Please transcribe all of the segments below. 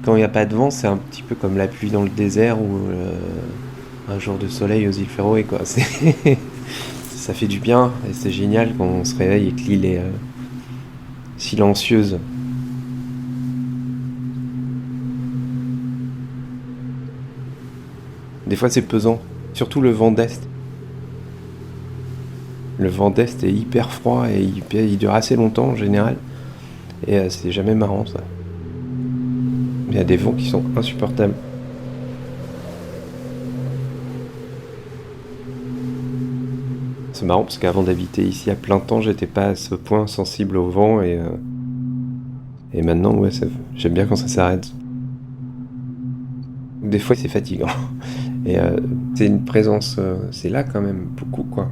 Quand il n'y a pas de vent, c'est un petit peu comme la pluie dans le désert ou un jour de soleil aux îles Féroé, quoi. Ça fait du bien et c'est génial quand on se réveille et que l'île est silencieuse. Des fois, c'est pesant, surtout le vent d'est. Le vent d'est est hyper froid et il dure assez longtemps en général. Et c'est jamais marrant ça. Il y a des vents qui sont insupportables. C'est marrant parce qu'avant d'habiter ici à plein temps, j'étais pas à ce point sensible au vent et maintenant, ouais, j'aime bien quand ça s'arrête. Des fois, c'est fatigant. Et c'est une présence, c'est là quand même beaucoup quoi.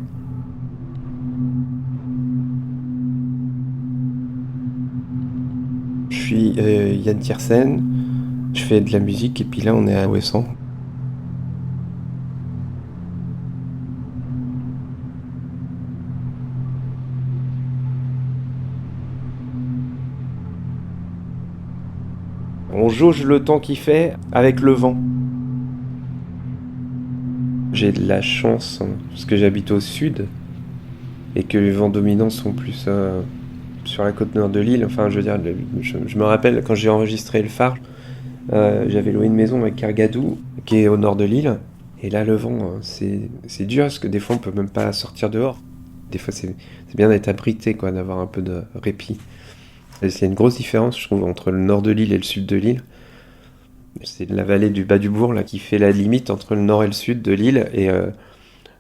Je suis Yann Tiersen, je fais de la musique et puis là on est à Ouessant. On jauge le temps qu'il fait avec le vent. J'ai de la chance parce que j'habite au sud et que les vents dominants sont plus sur la côte nord de l'île. Enfin, je veux dire, je me rappelle quand j'ai enregistré le phare, j'avais loué une maison avec Kergadou qui est au nord de l'île. Et là, le vent, c'est dur parce que des fois on peut même pas sortir dehors. Des fois, c'est bien d'être abrité, quoi, d'avoir un peu de répit. Et c'est une grosse différence, je trouve, entre le nord de l'île et le sud de l'île. C'est la vallée du bas du bourg là qui fait la limite entre le nord et le sud de l'île et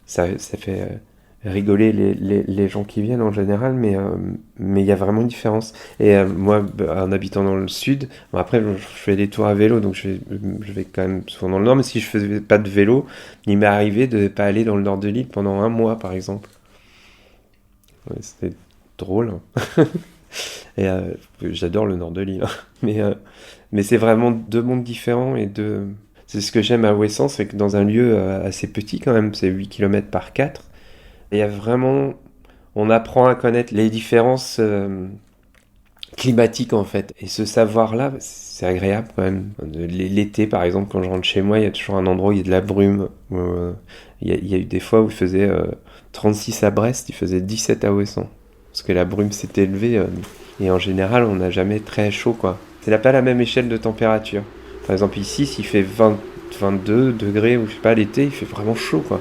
ça fait rigoler les gens qui viennent en général, mais il y a vraiment une différence. Et moi, en habitant dans le sud, bon, après je fais des tours à vélo, donc je vais quand même souvent dans le nord, mais si je faisais pas de vélo, il m'est arrivé de ne pas aller dans le nord de l'île pendant un mois par exemple. Ouais, c'était drôle, hein. Et j'adore le nord de l'île, hein. Mais c'est vraiment deux mondes différents et deux. C'est ce que j'aime à Ouessant, c'est que dans un lieu assez petit quand même, c'est 8 km par 4, il y a vraiment. On apprend à connaître les différences climatiques en fait. Et ce savoir-là, c'est agréable quand même. L'été par exemple, quand je rentre chez moi, il y a toujours un endroit où il y a de la brume. Il y a eu des fois où il faisait 36 à Brest, il faisait 17 à Ouessant. Parce que la brume s'est élevée et en général, on n'a jamais très chaud quoi. C'est pas la même échelle de température. Par exemple, ici, s'il fait 20, 22 degrés ou je sais pas, l'été, il fait vraiment chaud quoi.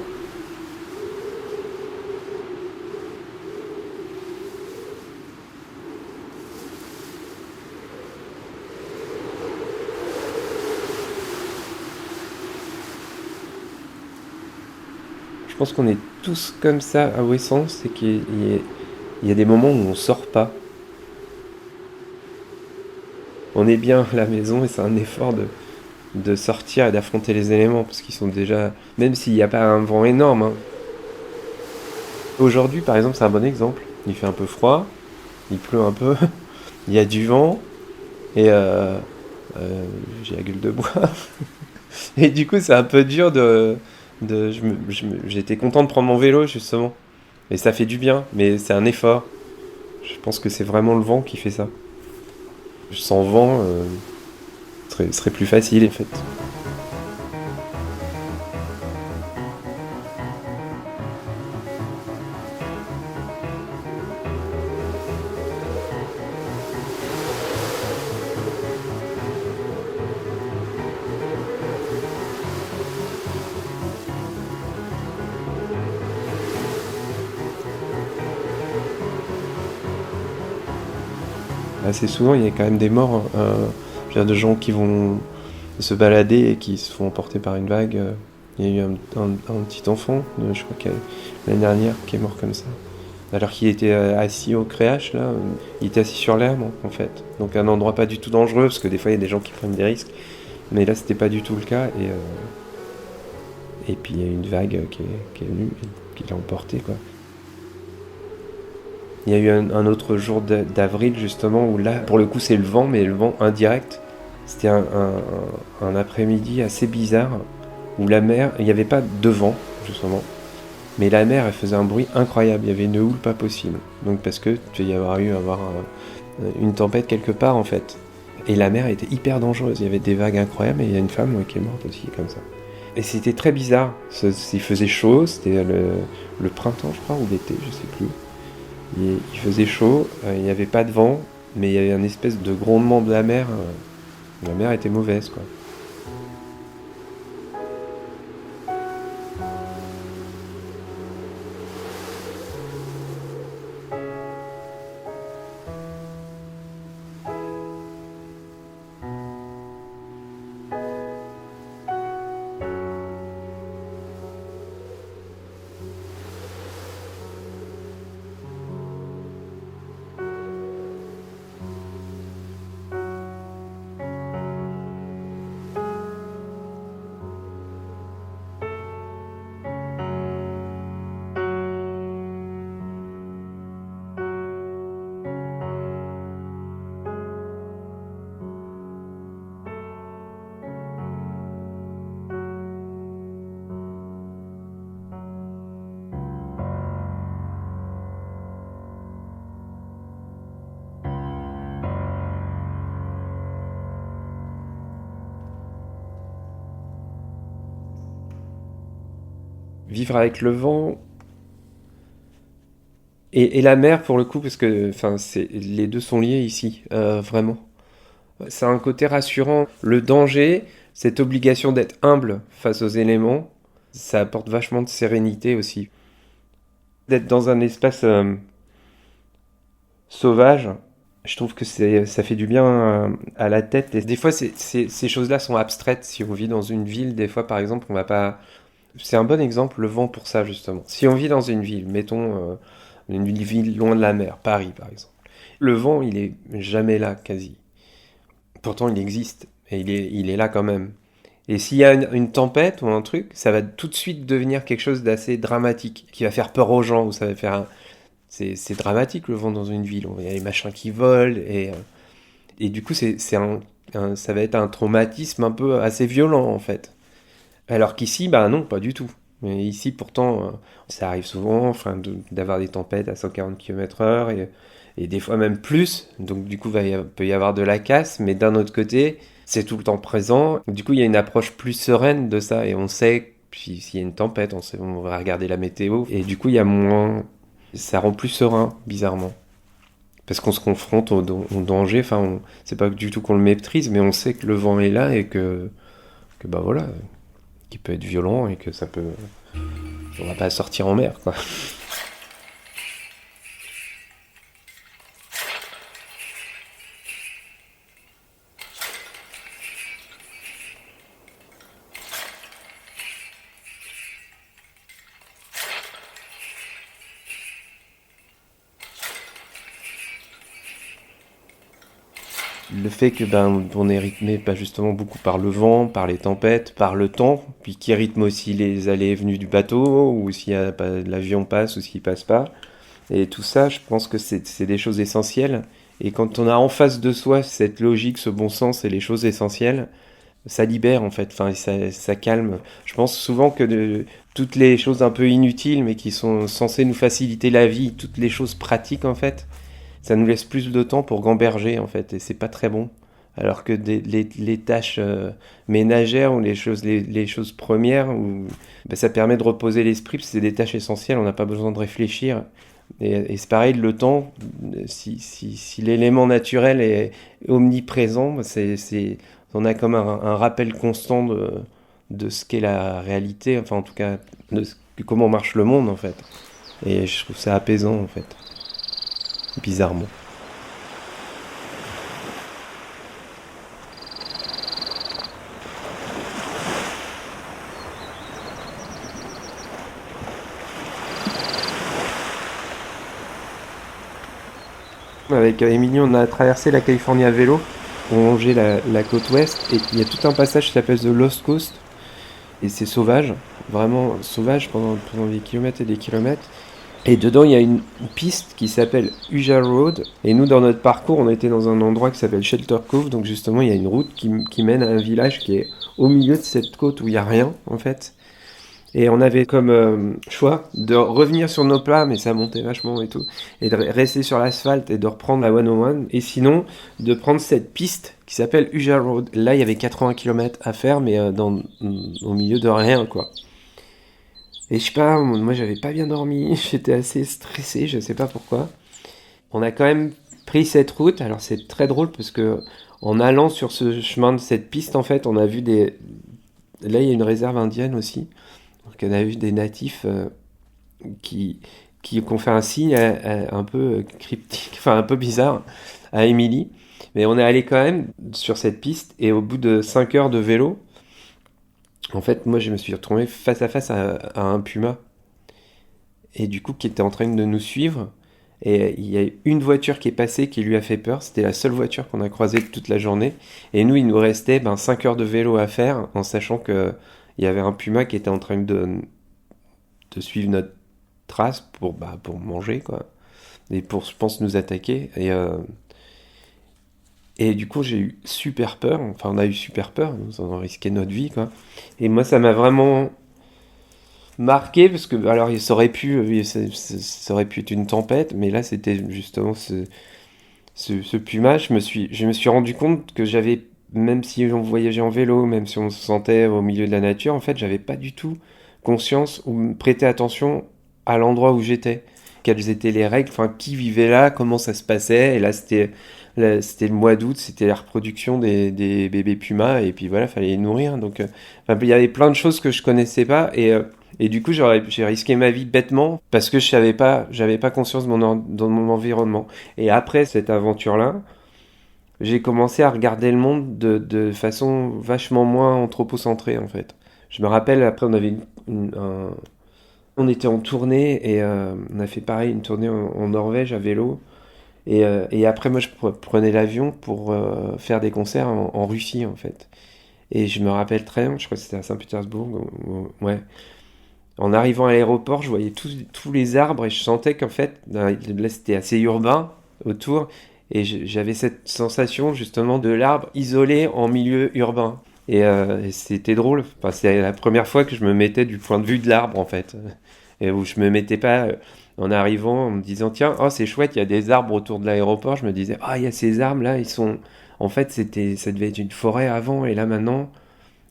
Je pense qu'on est tous comme ça à Ouessant, c'est qu'il y a des moments où on sort pas. On est bien à la maison et c'est un effort de sortir et d'affronter les éléments parce qu'ils sont déjà. Même s'il n'y a pas un vent énorme, hein. Aujourd'hui, par exemple, c'est un bon exemple. Il fait un peu froid, il pleut un peu, il y a du vent et euh, j'ai la gueule de bois. Et du coup, c'est un peu dur j'étais content de prendre mon vélo justement. Et ça fait du bien, mais c'est un effort. Je pense que c'est vraiment le vent qui fait ça. Sans vent, ce serait plus facile en fait. Assez souvent, il y a quand même des morts, je veux dire, de gens qui vont se balader et qui se font emporter par une vague. Il y a eu un petit enfant, je crois l'année dernière, qui est mort comme ça. Alors qu'il était assis au créache, là, il était assis sur l'herbe en fait. Donc un endroit pas du tout dangereux, parce que des fois il y a des gens qui prennent des risques. Mais là, c'était pas du tout le cas. Et puis il y a une vague qui est venue et qui l'a emporté, quoi. Il y a eu un autre jour d'avril, justement, où là, pour le coup, c'est le vent, mais le vent indirect. C'était un après-midi assez bizarre, où la mer, il n'y avait pas de vent, justement, mais la mer, elle faisait un bruit incroyable. Il y avait une houle pas possible. Donc, parce que tu y avoir une tempête quelque part, en fait. Et la mer était hyper dangereuse, il y avait des vagues incroyables et il y a une femme qui est morte aussi comme ça. Et c'était très bizarre, il faisait chaud, c'était le printemps je crois, ou l'été, je sais plus. Il faisait chaud, il n'y avait pas de vent, mais il y avait un espèce de grondement de la mer. La mer était mauvaise, quoi. Vivre avec le vent et la mer pour le coup, parce que les deux sont liés ici, vraiment. C'est un côté rassurant. Le danger, cette obligation d'être humble face aux éléments, ça apporte vachement de sérénité aussi. D'être dans un espace sauvage, je trouve que ça fait du bien à la tête. Et des fois, ces choses-là sont abstraites. Si on vit dans une ville, des fois, par exemple, on va pas... C'est un bon exemple, le vent pour ça, justement. Si on vit dans une ville, mettons une ville loin de la mer, Paris, par exemple. Le vent, il est jamais là, quasi. Pourtant, il existe. Et il est là quand même. Et s'il y a une tempête ou un truc, ça va tout de suite devenir quelque chose d'assez dramatique, qui va faire peur aux gens, ou ça va faire c'est dramatique le vent dans une ville. Il y a les machins qui volent, et du coup, ça va être un traumatisme un peu assez violent, en fait. Alors qu'ici, bah non, pas du tout. Mais ici, pourtant, ça arrive souvent d'avoir des tempêtes à 140 km/h, et des fois même plus. Donc du coup, peut y avoir de la casse, mais d'un autre côté, c'est tout le temps présent. Du coup, il y a une approche plus sereine de ça, et on sait, puis s'il y a une tempête, on va regarder la météo, et du coup, il y a moins... Ça rend plus serein, bizarrement. Parce qu'on se confronte au danger, c'est pas du tout qu'on le méprise, mais on sait que le vent est là, et que bah voilà, qu'il peut être violent, et que ça peut... On va pas sortir en mer, quoi. Le fait que on est rythmé pas justement beaucoup par le vent, par les tempêtes, par le temps, puis qui rythme aussi les allées et venues du bateau, ou si l'avion passe ou s'il passe pas. Et tout ça, je pense que c'est des choses essentielles. Et quand on a en face de soi cette logique, ce bon sens et les choses essentielles, ça libère en fait, ça calme. Je pense souvent que toutes les choses un peu inutiles, mais qui sont censées nous faciliter la vie, toutes les choses pratiques en fait, ça nous laisse plus de temps pour gamberger en fait, et c'est pas très bon. Alors que les tâches ménagères ou les choses premières, ça permet de reposer l'esprit, parce que c'est des tâches essentielles, on n'a pas besoin de réfléchir. Et c'est pareil, le temps, si l'élément naturel est omniprésent, on a comme un rappel constant de ce qu'est la réalité, enfin en tout cas de comment marche le monde en fait. Et je trouve ça apaisant en fait, bizarrement. Avec Émilie, on a traversé la Californie à vélo, on longeait la côte ouest, et il y a tout un passage qui s'appelle The Lost Coast, et c'est sauvage, vraiment sauvage pendant des kilomètres et des kilomètres. Et dedans, il y a une piste qui s'appelle Uja Road, et nous, dans notre parcours, on était dans un endroit qui s'appelle Shelter Cove, donc justement, il y a une route qui mène à un village qui est au milieu de cette côte où il n'y a rien, en fait. Et on avait comme choix de revenir sur nos plats, mais ça montait vachement et tout, et de rester sur l'asphalte et de reprendre la 101, et sinon de prendre cette piste qui s'appelle Uja Road. Là, il y avait 80 km à faire, mais au milieu de rien, quoi. Et je sais pas, moi j'avais pas bien dormi, j'étais assez stressé, je sais pas pourquoi. On a quand même pris cette route, alors c'est très drôle parce que en allant sur ce chemin de cette piste, en fait, on a vu des... Là, il y a une réserve indienne aussi. Donc, on a vu des natifs qui, qui ont fait un signe un peu cryptique, enfin un peu bizarre à Émilie. Mais on est allé quand même sur cette piste et au bout de 5 heures de vélo, en fait, moi je me suis retrouvé face à face à un puma et du coup qui était en train de nous suivre. Et il y a une voiture qui est passée qui lui a fait peur. C'était la seule voiture qu'on a croisée toute la journée. Et nous, il nous restait 5 heures de vélo à faire en sachant qu'il y avait un puma qui était en train de suivre notre trace pour manger, quoi. Et pour, je pense, nous attaquer. Et du coup, j'ai eu super peur. Enfin, on a eu super peur. On a risqué notre vie, quoi. Et moi, ça m'a vraiment marqué parce que, alors, ça aurait pu être une tempête, mais là, c'était justement ce puma. Je me suis rendu compte que j'avais, même si on voyageait en vélo, même si on se sentait au milieu de la nature, en fait, j'avais pas du tout conscience ou me prêter attention à l'endroit où j'étais. Quelles étaient les règles, enfin, qui vivait là, comment ça se passait. Et c'était le mois d'août, c'était la reproduction des bébés pumas, et puis voilà, fallait les nourrir. Donc, enfin, il y avait plein de choses que je connaissais pas, et du coup, j'ai risqué ma vie bêtement parce que j'avais pas conscience dans mon environnement. Et après cette aventure-là, j'ai commencé à regarder le monde de façon vachement moins anthropocentrée, en fait. Je me rappelle, après, on était en tournée et on a fait pareil, une tournée en Norvège à vélo. Et après, moi, je prenais l'avion pour faire des concerts en Russie, en fait. Et je me rappelle très bien, je crois que c'était à Saint-Pétersbourg, ouais. En arrivant à l'aéroport, je voyais tous les arbres et je sentais qu'en fait, là, c'était assez urbain autour. Et j'avais cette sensation justement de l'arbre isolé en milieu urbain. Et c'était drôle. Enfin, c'est la première fois que je me mettais du point de vue de l'arbre, en fait. Et où je me mettais pas en arrivant en me disant, tiens, oh, c'est chouette, il y a des arbres autour de l'aéroport. Je me disais, ah, il y a ces arbres là, ils sont. En fait, ça devait être une forêt avant, et là maintenant,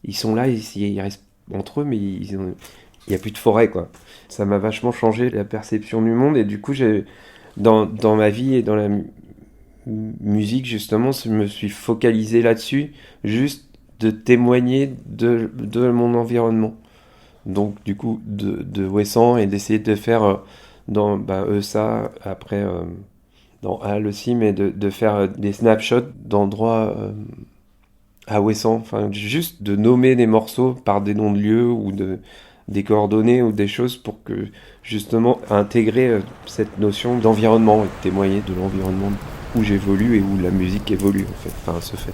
ils sont là, ils restent entre eux, mais il n'y a plus de forêt, quoi. Ça m'a vachement changé la perception du monde, et du coup, dans ma vie et dans la musique, justement, je me suis focalisé là-dessus, juste de témoigner de mon environnement. Donc, du coup, de Wesson, et d'essayer de faire dans ça, après dans Hal aussi, mais de faire des snapshots d'endroits à Ouessant, enfin juste de nommer des morceaux par des noms de lieux ou des coordonnées ou des choses pour que justement intégrer cette notion d'environnement et de témoigner de l'environnement où j'évolue et où la musique évolue, en fait, enfin se fait.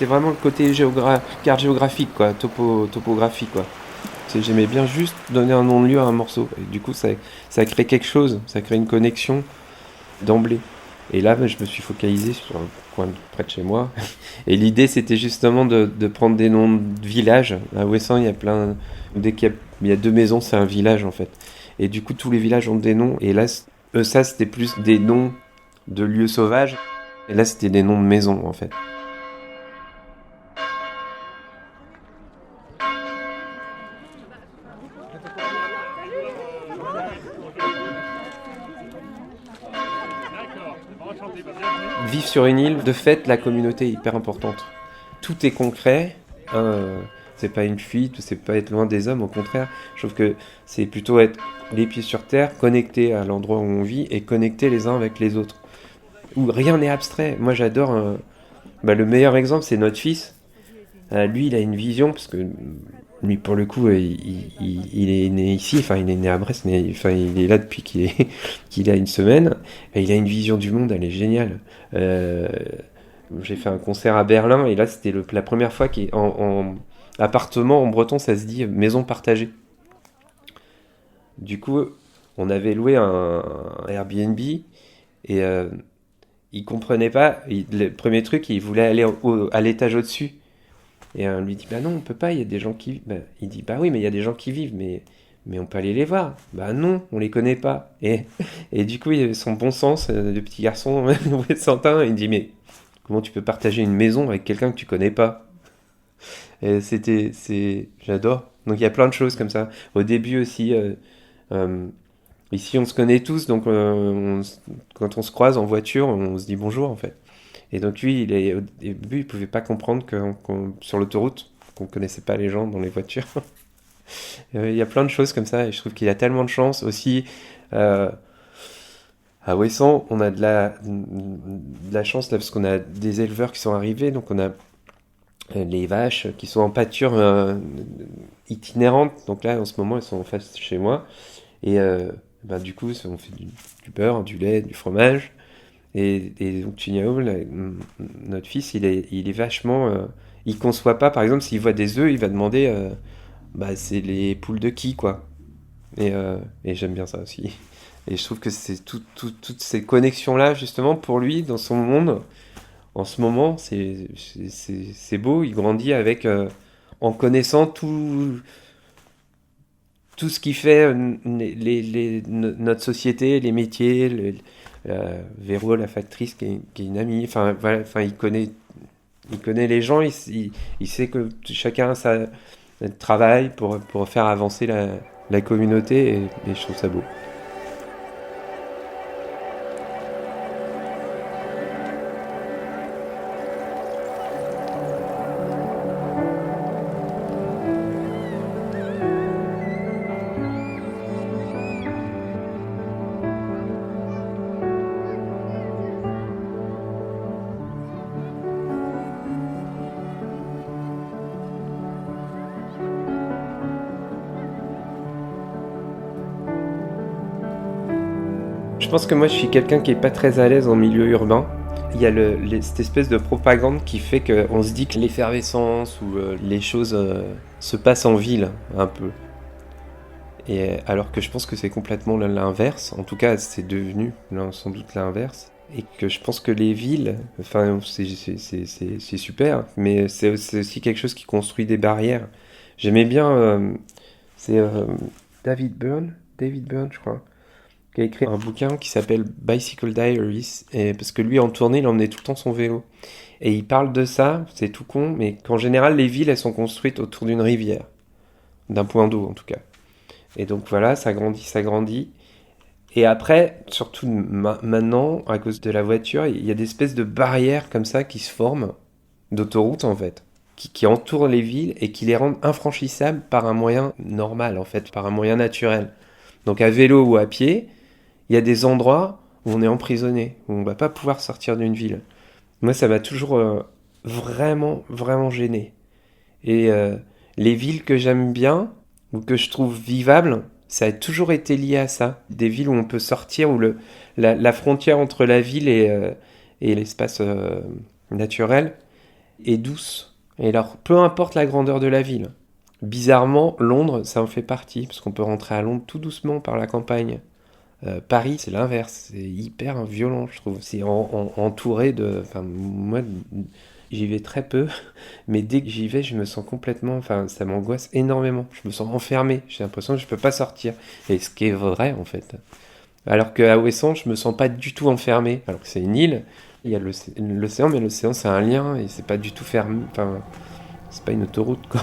C'était vraiment le côté carte géographique, quoi, topographie, quoi. J'aimais bien juste donner un nom de lieu à un morceau. Et du coup, ça crée quelque chose, ça crée une connexion d'emblée. Et là, je me suis focalisé sur un coin près de chez moi. Et l'idée, c'était justement de prendre des noms de villages. À Ouessant, il y a plein. Dès il y a 2 maisons, c'est un village, en fait. Et du coup, tous les villages ont des noms. Et là, ça, c'était plus des noms de lieux sauvages. Et là, c'était des noms de maisons, en fait. Vivre sur une île, de fait, la communauté est hyper importante. Tout est concret. C'est pas une fuite, c'est pas être loin des hommes, au contraire. Je trouve que c'est plutôt être les pieds sur terre, connectés à l'endroit où on vit et connectés les uns avec les autres. Où rien n'est abstrait. Moi, j'adore. Le meilleur exemple, c'est notre fils. Lui, il a une vision, parce que lui, pour le coup, il est né ici, enfin, il est né à Brest, mais enfin, il est là depuis qu'il a une semaine. Et il a une vision du monde, elle est géniale. Euh, j'ai fait un concert à Berlin, et là, c'était la première fois qu'en appartement en breton, ça se dit maison partagée. Du coup, on avait loué un Airbnb, et il comprenait pas. Le premier truc, il voulait aller à l'étage au-dessus. Et on lui dit, bah non, on peut pas, il y a des gens qui vivent. Bah, il dit, bah oui, mais il y a des gens qui vivent, mais on peut aller les voir. Bah non, on les connaît pas. Et du coup, il avait son bon sens de petit garçon, Santin, il dit, mais comment tu peux partager une maison avec quelqu'un que tu connais pas? Et j'adore. Donc il y a plein de choses comme ça. Au début aussi, euh, ici on se connaît tous, donc quand on se croise en voiture, on se dit bonjour en fait. Et donc lui, au début, il pouvait pas comprendre sur l'autoroute, qu'on connaissait pas les gens dans les voitures. Il y a plein de choses comme ça, et je trouve qu'il a tellement de chance aussi. euh, à Ouessant, on a de la chance là, parce qu'on a des éleveurs qui sont arrivés, donc on a les vaches qui sont en pâture itinérante. Donc là, en ce moment, elles sont en face de chez moi. Et du coup, on fait du beurre, du lait, du fromage. Et donc Chinyao, notre fils, il est vachement... il conçoit pas, par exemple, s'il voit des œufs, il va demander c'est les poules de qui, quoi. Et j'aime bien ça aussi. Et je trouve que c'est toutes ces connexions-là, justement, pour lui, dans son monde, en ce moment, c'est beau. Il grandit en connaissant tout ce qui fait notre société, les métiers, Véro, la factrice, qui est une amie. Enfin, voilà, enfin, il connaît les gens, il sait que chacun a sa travail pour faire avancer la communauté, et je trouve ça beau. Je pense que moi, je suis quelqu'un qui est pas très à l'aise en milieu urbain. Il y a cette espèce de propagande qui fait qu'on se dit que l'effervescence ou les choses se passent en ville, un peu. Et alors que je pense que c'est complètement l'inverse. En tout cas, c'est devenu sans doute l'inverse. Et que je pense que les villes, enfin, c'est super, mais c'est aussi quelque chose qui construit des barrières. J'aimais bien, c'est David Byrne, je crois, qui a écrit un bouquin qui s'appelle Bicycle Diaries, et parce que lui, en tournée, il emmenait tout le temps son vélo. Et il parle de ça, c'est tout con, mais qu'en général, les villes, elles sont construites autour d'une rivière. D'un point d'eau, en tout cas. Et donc voilà, ça grandit, ça grandit. Et après, surtout maintenant, à cause de la voiture, il y a des espèces de barrières comme ça qui se forment, d'autoroutes en fait, qui entourent les villes et qui les rendent infranchissables par un moyen normal, en fait, par un moyen naturel. Donc à vélo ou à pied, il y a des endroits où on est emprisonné, où on va pas pouvoir sortir d'une ville. Moi, ça m'a toujours vraiment, vraiment gêné. Et les villes que j'aime bien, ou que je trouve vivables, ça a toujours été lié à ça. Des villes où on peut sortir, où la frontière entre la ville et l'espace naturel est douce. Et alors, peu importe la grandeur de la ville. Bizarrement, Londres, ça en fait partie, parce qu'on peut rentrer à Londres tout doucement par la campagne. Paris, c'est l'inverse, c'est hyper violent, je trouve. C'est entouré de... Enfin, moi, j'y vais très peu, mais dès que j'y vais, je me sens complètement... Enfin, ça m'angoisse énormément. Je me sens enfermé, j'ai l'impression que je peux pas sortir. Et ce qui est vrai, en fait. Alors qu'à Ouessant, je me sens pas du tout enfermé. Alors que c'est une île, Il y a l'océan, mais l'océan c'est un lien et c'est pas du tout fermé. Enfin, c'est pas une autoroute quoi.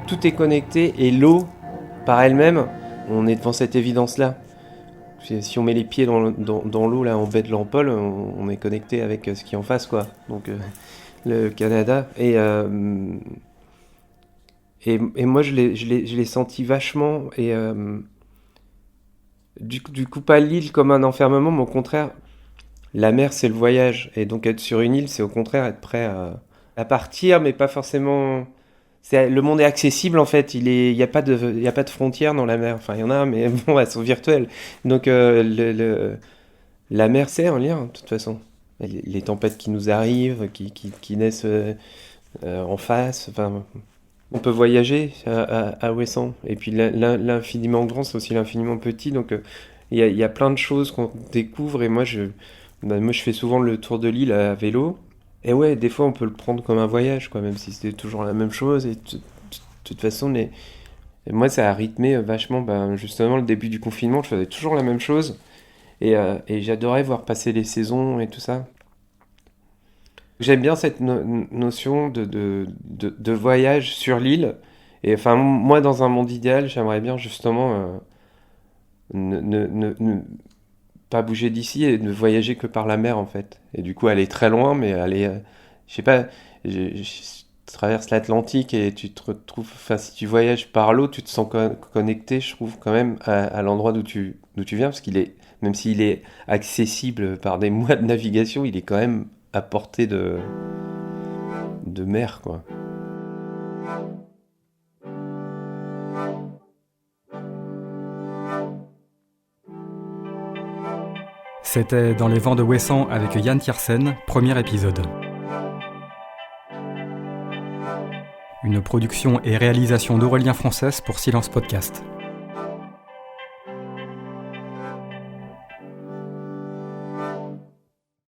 Tout est connecté et l'eau, par elle-même, on est devant cette évidence-là. Si on met les pieds dans l'eau là en baie de l'Ampol, on est connecté avec ce qui est en face quoi. Donc le Canada et moi je l'ai senti vachement et du coup pas l'île comme un enfermement, mais au contraire la mer c'est le voyage et donc être sur une île c'est au contraire être prêt à partir, mais pas forcément. Le monde est accessible en fait, il y a pas de frontières dans la mer. Enfin, il y en a, mais bon, elles sont virtuelles. Donc la mer c'est un lien de toute façon. Les tempêtes qui nous arrivent, qui naissent en face. Enfin, on peut voyager à Ouessant. Et puis l'infiniment grand, c'est aussi l'infiniment petit. Donc il y a plein de choses qu'on découvre. Et moi je fais souvent le tour de l'île à vélo. Et ouais, des fois on peut le prendre comme un voyage, quoi, même si c'était toujours la même chose. Et de toute façon, et moi ça a rythmé vachement, justement, le début du confinement, je faisais toujours la même chose. Et j'adorais voir passer les saisons et tout ça. J'aime bien cette notion de voyage sur l'île. Et enfin, moi, dans un monde idéal, j'aimerais bien justement ne pas bouger d'ici et ne voyager que par la mer, en fait. Et du coup, aller très loin, mais aller, je sais pas, je traverse l'Atlantique et tu te retrouves, enfin, si tu voyages par l'eau, tu te sens connecté, je trouve, quand même, à l'endroit d'où tu viens, parce qu'il est, même s'il est accessible par des mois de navigation, il est quand même à portée de mer, quoi. C'était Dans les vents de Ouessant avec Yann Tiersen, premier épisode. Une production et réalisation d'Aurélien Frances pour Silence Podcast.